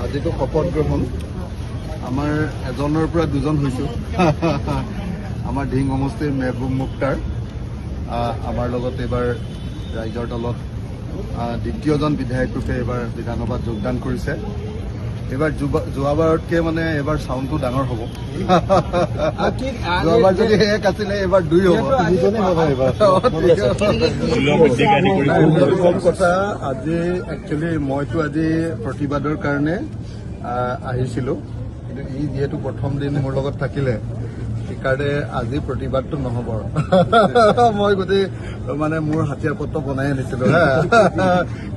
আজিতো শপত গ্ৰহণ আমাৰ এজনৰ পৰা দুজন হৈছো আমাৰ ঢিং সমষ্টিৰ মেহবুব মুক্তাৰ আমাৰ লগত এইবাৰ ৰাইজৰ দলত দ্বিতীয়জন বিধায়ক ৰূপে এইবাৰ বিধানসভাত যোগদান কৰিছে। এইবাৰ যোৱাবাৰতকৈ মানে এইবাৰ চাউণ্ডটো ডাঙৰ হ'ব। যোৱাবাৰ যদি এক আছিলে এইবাৰ দুই হ'ব। কম কথা আজি একচুৱেলি মইতো আজি প্ৰতিবাদৰ কাৰণে আহিছিলোঁ, কিন্তু ই যিহেতু প্ৰথম দিন মোৰ লগত থাকিলে সেইকাৰণে আজি প্ৰতিবাদটো নহ'ব। মই গোটেই মানে মোৰ হাতীয়াৰ পত্ৰ বনাই আনিছিলোঁ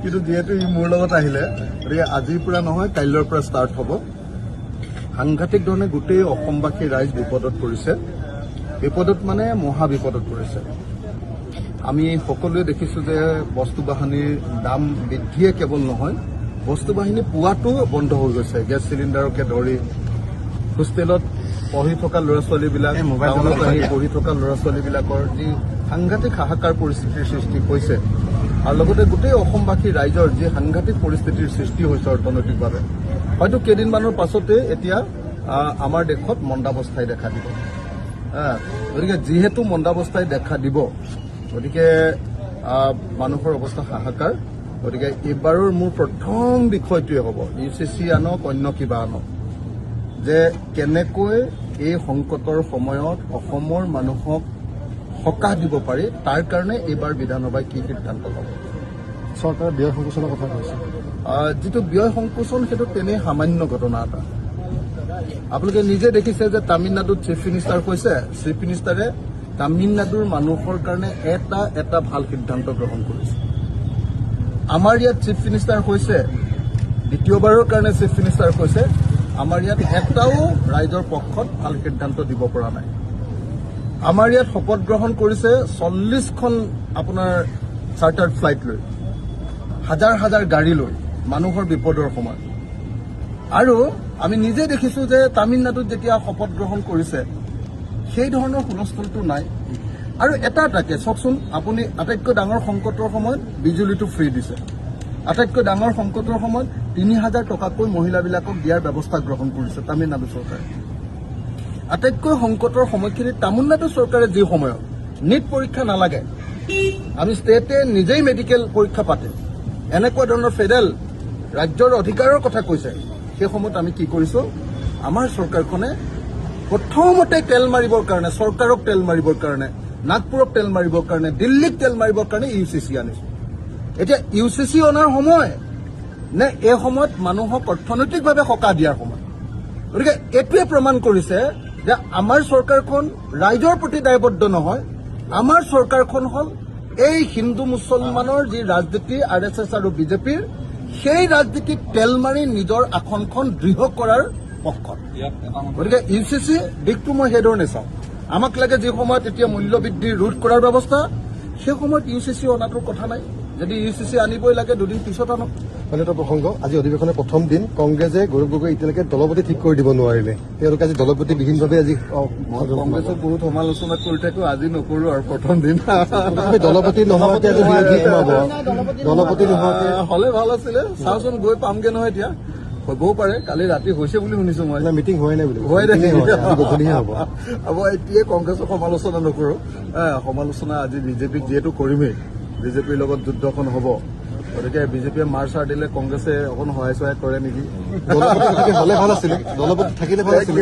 কিন্তু যিহেতু ই মোৰ লগত আহিলে গতিকে আজিৰ পৰা নহয় কাইলৈৰ পৰা ষ্টাৰ্ট হ'ব। সাংঘাতিক ধৰণে গোটেই অসমবাসী ৰাইজ বিপদত পৰিছে, বিপদত মানে মহা বিপদত পৰিছে। আমি সকলোৱে দেখিছোঁ যে বস্তু বাহিনীৰ দাম বৃদ্ধিয়ে কেৱল নহয়, বস্তু বাহিনী পোৱাটো বন্ধ হৈ গৈছে। গেছ চিলিণ্ডাৰকে ধৰি হোষ্টেলত পঢ়ি থকা ল'ৰা ছোৱালীবিলাক, টাউনত আহি পঢ়ি থকা ল'ৰা ছোৱালীবিলাকৰ যি সাংঘাতিক হাহাকাৰ পৰিস্থিতিৰ সৃষ্টি হৈছে আৰু লগতে গোটেই অসমবাসী ৰাইজৰ যি সাংঘাতিক পৰিস্থিতিৰ সৃষ্টি হৈছে অৰ্থনৈতিকভাৱে, হয়তো কেইদিনমানৰ পাছতে এতিয়া আমাৰ দেশত মন্দাৱস্থাই দেখা দিব। গতিকে যিহেতু মন্দাৱস্থাই দেখা দিব, গতিকে মানুহৰ অৱস্থা হাহাকাৰ। গতিকে এইবাৰৰ মোৰ প্ৰথম বিষয়টোৱে হ'ব UCC আনক অন্য কিবা আনক, যে কেনেকৈ এই সংকটৰ সময়ত অসমৰ মানুহক সকাহ দিব পাৰি, তাৰ কাৰণে এইবাৰ বিধানসভাই কি সিদ্ধান্ত ল'ব। চৰকাৰে ব্যয় সংকোচনৰ কথা কৈছে। যিটো ব্যয় সংকোচন সেইটো তেনেই সামান্য ঘটনা এটা। আপোনালোকে নিজে দেখিছে যে তামিলনাডুত চিফ মিনিষ্টাৰ কৈছে, চিফ মিনিষ্টাৰে তামিলনাডুৰ মানুহৰ কাৰণে এটা ভাল সিদ্ধান্ত গ্ৰহণ কৰিছে। আমাৰ ইয়াত চিফ মিনিষ্টাৰ কৈছে, দ্বিতীয়বাৰৰ কাৰণে চিফ মিনিষ্টাৰ কৈছে, আমাৰ ইয়াত এটাও ৰাইজৰ পক্ষত ভাল সিদ্ধান্ত দিব পৰা নাই। আমাৰ ইয়াত শপত গ্ৰহণ কৰিছে 40খন আপোনাৰ চাৰ্টাৰ্ড ফ্লাইট লৈ, হাজাৰ হাজাৰ গাড়ী লৈ মানুহৰ বিপদৰ সময়ত। আৰু আমি নিজে দেখিছোঁ যে তামিলনাডুত যেতিয়া শপত গ্ৰহণ কৰিছে সেই ধৰণৰ হুলস্থুলটো নাই। আৰু এটাকে চাওকচোন, আপুনি আটাইতকৈ ডাঙৰ সংকটৰ সময়ত বিজুলীটো ফ্ৰী দিছে, আটাইতকৈ ডাঙৰ সংকটৰ সময়ত 3000 টকাকৈ মহিলাবিলাকক দিয়াৰ ব্যৱস্থা গ্ৰহণ কৰিছে তামিলনাডু চৰকাৰে। আটাইতকৈ সংকটৰ সময়খিনিত তামিলনাডু চৰকাৰে যি সময়ত নিট পৰীক্ষা নালাগে, আমি ষ্টেটে নিজেই মেডিকেল পৰীক্ষা পাতে, এনেকুৱা ধৰণৰ ফেডাৰেল ৰাজ্যৰ অধিকাৰৰ কথা কৈছে, সেই সময়ত আমি কি কৰিছোঁ, আমাৰ চৰকাৰখনে প্ৰথমতে তেল মাৰিবৰ কাৰণে, চৰকাৰক তেল মাৰিবৰ কাৰণে, নাগপুৰক তেল মাৰিবৰ কাৰণে, দিল্লীক তেল মাৰিবৰ কাৰণে UCC আনিছোঁ। এতিয়া UCC অনাৰ সময় নে এই সময়ত মানুহক অৰ্থনৈতিকভাৱে সকাহ দিয়াৰ সময়? গতিকে এইটোৱে প্ৰমাণ কৰিছে যে আমাৰ চৰকাৰখন ৰাইজৰ প্ৰতি দায়বদ্ধ নহয়, আমাৰ চৰকাৰখন হ'ল এই হিন্দু মুছলমানৰ যি ৰাজনীতি RSS আৰু বিজেপিৰ, সেই ৰাজনীতিত তেল মাৰি নিজৰ আসনখন দৃঢ় কৰাৰ পক্ষত। গতিকে UCC দিশটো মই সেইধৰণে চাওঁ। আমাক লাগে যি সময়ত এতিয়া মূল্যবৃদ্ধি ৰোধ কৰাৰ ব্যৱস্থা, সেই সময়ত UCC অনাটোৰ কথা নাই। যদি UCC আনিবই লাগে দুদিন পিছত আনক। মানে এটা প্ৰসংগ, আজি অধিৱেশনৰ প্ৰথম দিন কংগ্ৰেছে গৌৰৱ গগৈ এতিয়ালৈকে দলপতি ঠিক কৰি দিব নোৱাৰিলে, তেওঁলোকে আজি দলপতিবিহীনভাৱে আজি কংগ্ৰেছক বহুত সমালোচনা কৰি থাকো, আজি নকৰো আৰু প্ৰথম দিন। দলপতি নোহোৱাকে দলপতি নোহোৱাকে হলে ভাল আছিলে, চাওচোন গৈ পামগে নহয় এতিয়া। হ'বও পাৰে, কালি ৰাতি হৈছে বুলি শুনিছো মই। মিটিং হোৱাই নাই বুলি গধূলিহে হ'ব। এতিয়াই কংগ্ৰেছক সমালোচনা নকৰো, সমালোচনা আজি বিজেপিক যিহেতু কৰিমেই, বিজেপিৰ লগত যুদ্ধখন হ'ব, গতিকে বিজেপিয়ে মাৰ চাৰ দিলে কংগ্ৰেছে অকণ সহায় চহায় কৰে নেকি। দলপতি হ'লে ভাল আছিলে, দলপতি থাকিলে ভাল আছিলে।